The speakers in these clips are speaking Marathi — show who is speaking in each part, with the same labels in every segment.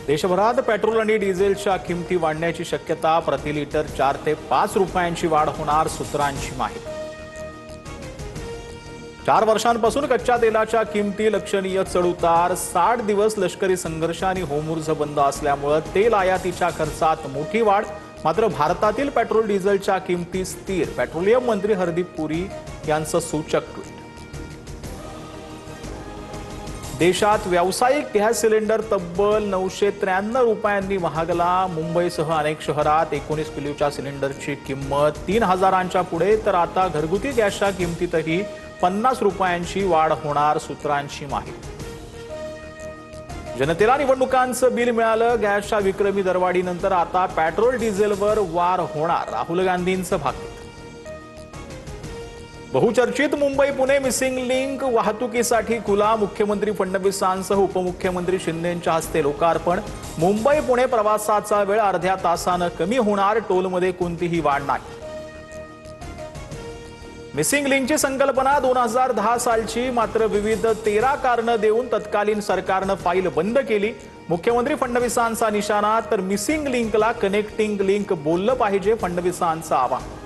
Speaker 1: देशभरात पेट्रोल आणि डिझेलच्या किमती वाढण्याची शक्यता, प्रति लिटर 4 ते 5 रुपयांची वाढ होणार, सूत्रांची माहिती। 4 वर्षांपासून कच्च्या तेलाच्या किमती लक्षणीय चढउतार, 60 दिवस लष्करी संघर्ष आणि होमुर्ज बंद असल्यामुळे तेल आयातीच्या खर्चात मोठी वाढ। मात्र भारतातील पेट्रोल डिझेलच्या किमती स्थिर, पेट्रोलियम मंत्री हरदीप पुरी यांचं सूचक ट्विट। देशात व्यावसायिक गॅस सिलेंडर तब्बल 993 रुपयांनी महागला। मुंबईसह अनेक शहरात 19 किलोच्या सिलेंडरची किंमत 3000च्या पुढे, तर आता घरगुती गॅसच्या किमतीतही 50 रुपयांची वाढ होणार, सूत्रांची माहिती। जनतेला निवडणुकांचं बिल मिळालं, गॅसच्या विक्रमी दरवाढीनंतर आता पेट्रोल डिझेलवर वार होणार, राहुल गांधींचं भाकित। बहुचर्चित मुंबई पुणे मिसिंग लिंक वाहतुकीसाठी खुला, मुख्यमंत्री फडणवीसांसह उपमुख्यमंत्री शिंदेंच्या हस्ते लोकार्पण। मुंबई पुणे प्रवासाचा वेळ अर्ध्या तासानं कमी होणार, टोलमध्ये कोणतीही वाढ नाही। मिसिंग लिंकची संकल्पना 2010 सालची, मात्र विविध 13 कारणं देऊन तत्कालीन सरकारनं फाईल बंद केली। मुख्यमंत्री फडणवीसांचा निशाणा, तर मिसिंग लिंकला कनेक्टिंग लिंक बोललं पाहिजे, फडणवीसांचं आवाहन।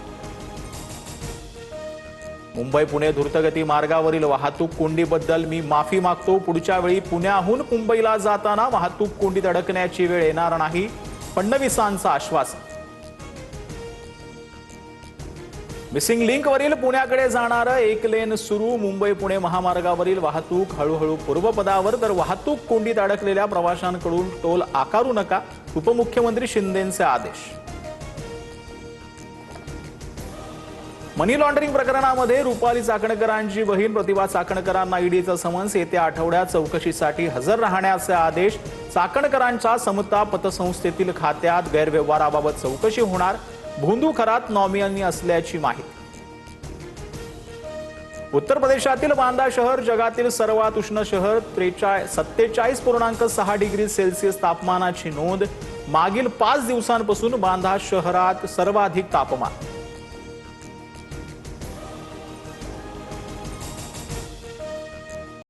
Speaker 1: मुंबई पुणे द्रुतगती मार्गावरील वाहतूक कोंडीबद्दल मी माफी मागतो, पुढच्या वेळी पुण्याहून मुंबईला जाताना वाहतूक कोंडीत अडकण्याची वेळ येणार नाही, फडणवीसांचं आश्वासन। मिसिंग लिंकवरील पुण्याकडे जाणारं 1 लेन सुरू, मुंबई पुणे महामार्गावरील वाहतूक हळूहळू पूर्वपदावर, तर वाहतूक कोंडीत अडकलेल्या प्रवाशांकडून टोल आकारू नका, उपमुख्यमंत्री शिंदेंचे आदेश। मनी लॉन्ड्रिंग प्रकरणामध्ये रुपाली चाकणकरांची बहीण प्रतिभा चाकणकरांना ईडीचं समन्स, येत्या आठवड्यात चौकशीसाठी हजर राहण्याचे आदेश। चाकणकरांच्या समता पतसंस्थेतील खात्यात गैरव्यवहाराबाबत चौकशी होणार, भोंदू खरात नॉमिनी असल्याची माहिती। उत्तर प्रदेशातील बांदा शहर जगातील सर्वात उष्ण शहर, 47.6 डिग्री सेल्सिअस तापमानाची नोंद। मागील 5 दिवसांपासून बांदा शहरात सर्वाधिक तापमान।